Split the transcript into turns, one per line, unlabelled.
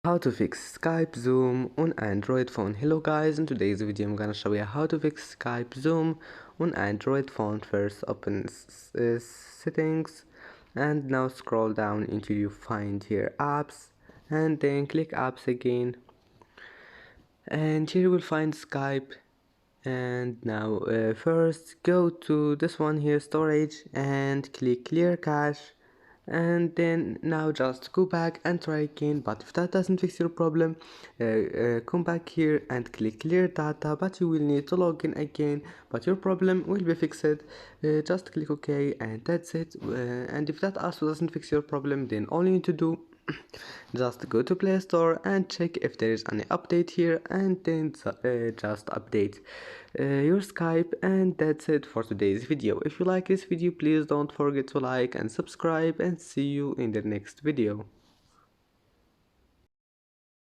How to fix Skype Zoom on Android phone. Hello guys, in today's video I'm gonna show you how to fix Skype Zoom on Android phone. First open settings and now scroll down until you find here apps and then click apps again, and here you will find Skype. And now first go to this one here, storage, and click clear cache, and then now just go back and try again. But if that doesn't fix your problem, come back here and click clear data, but you will need to log in again, but your problem will be fixed. Just click OK, and that's it. And if that also doesn't fix your problem, then all you need to do just go to Play Store and check if there is any update here, and then just update your Skype. And that's it for today's video. If you like this video, please don't forget to like and subscribe, and see you in the next video.